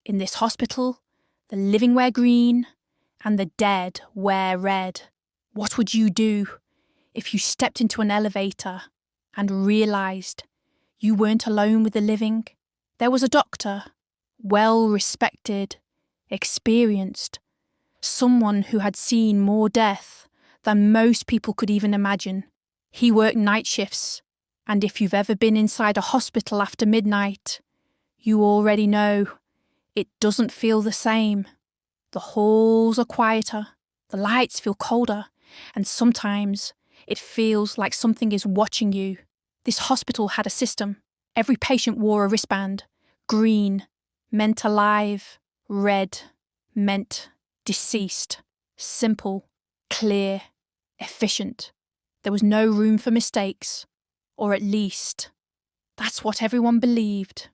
In this hospital, the living wear green and the dead wear red. What would you do if you stepped into an elevator and realised you weren't alone with the living? There was a doctor, well respected, experienced, someone who had seen more death than most people could even imagine. He worked night shifts, and if you've ever been inside a hospital after midnight, you already know it doesn't feel the same. The halls are quieter, the lights feel colder, and sometimes it feels like something is watching you. This hospital had a system. Every patient wore a wristband. Green meant alive, red meant deceased. Simple, clear, efficient. There was no room for mistakes, or at least that's what everyone believed.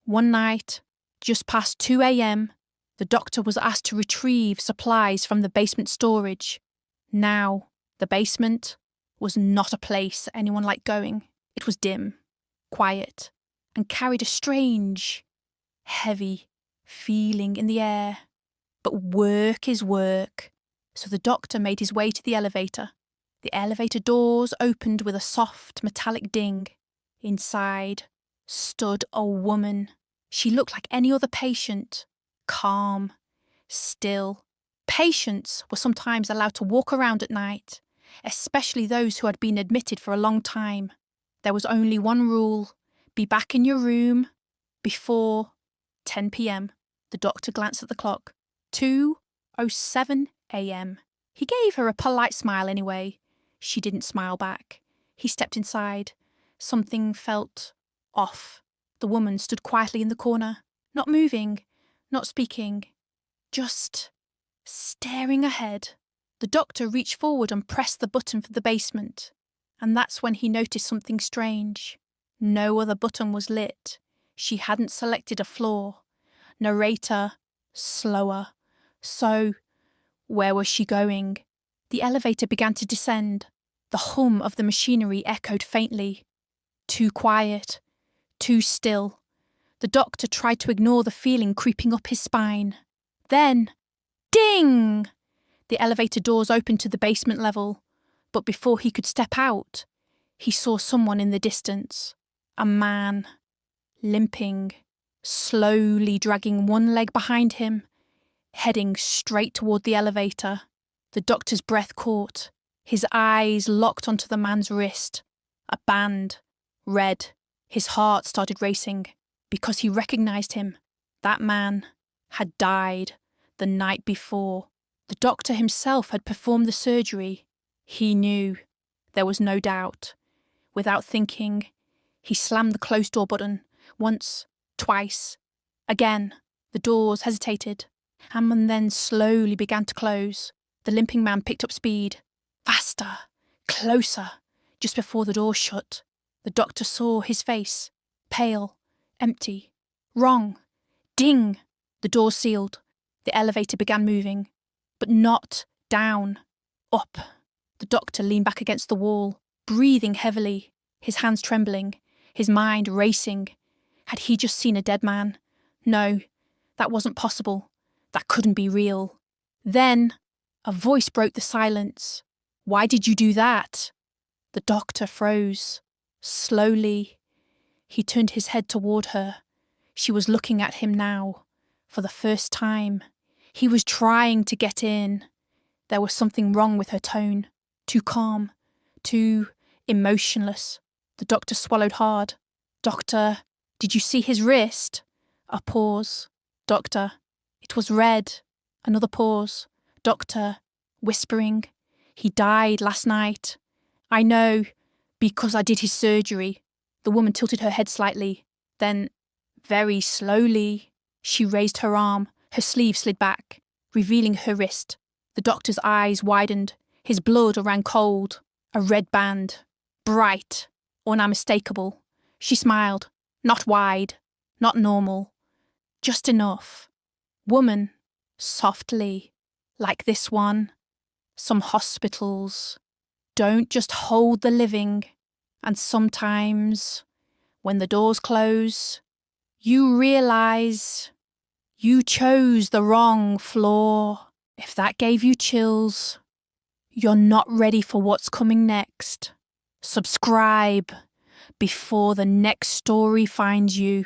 One night, just past 2 a.m, the doctor was asked to retrieve supplies from the basement storage. Now, the basement was not a place anyone liked going. It was dim, quiet, and carried a strange, heavy feeling in the air. But work is work, so the doctor made his way to the elevator. The elevator doors opened with a soft metallic ding. Inside stood a woman. She looked like any other patient, calm, still. Patients were sometimes allowed to walk around at night, especially those who had been admitted for a long time. There was only one rule: be back in your room before 10 p.m. The doctor glanced at the clock. 2:07 a.m. He gave her a polite smile anyway. She didn't smile back. He stepped inside. Something felt off. The woman stood quietly in the corner, not moving, not speaking, just staring ahead. The doctor reached forward and pressed the button for the basement, and that's when he noticed something strange. No other button was lit. She hadn't selected a floor. Narrator, slower. So, where was she going? The elevator began to descend. The hum of the machinery echoed faintly. Too quiet, too still. The doctor tried to ignore the feeling creeping up his spine. Then, ding! The elevator doors opened to the basement level, but before he could step out, he saw someone in the distance. A man, limping, slowly dragging one leg behind him, heading straight toward the elevator. The doctor's breath caught. His eyes locked onto the man's wrist. A band, red. His heart started racing because he recognised him. That man had died the night before. The doctor himself had performed the surgery. He knew. There was no doubt. Without thinking, he slammed the closed door button. Once, twice. Again, the doors hesitated, and then slowly began to close. The limping man picked up speed. Faster, closer. Just before the door shut, the doctor saw his face. Pale, empty. Wrong. Ding! The door sealed. The elevator began moving. But not down. Up. The doctor leaned back against the wall, breathing heavily, his hands trembling, his mind racing. Had he just seen a dead man? No, that wasn't possible. That couldn't be real. Then, a voice broke the silence. Why did you do that? The doctor froze. Slowly, he turned his head toward her. She was looking at him now, for the first time. He was trying to get in. There was something wrong with her tone. Too calm, too emotionless. The doctor swallowed hard. Doctor, did you see his wrist? A pause. Doctor, it was red. Another pause. Doctor, whispering, he died last night. I know, because I did his surgery. The woman tilted her head slightly. Then, very slowly, she raised her arm. Her sleeve slid back, revealing her wrist. The doctor's eyes widened. His blood ran cold. A red band. Bright. Unmistakable. She smiled. Not wide. Not normal. Just enough. Woman. Softly. Like this one. Some hospitals don't just hold the living. And sometimes, when the doors close, you realise You chose the wrong floor. If that gave you chills, you're not ready for what's coming next. Subscribe before the next story finds you.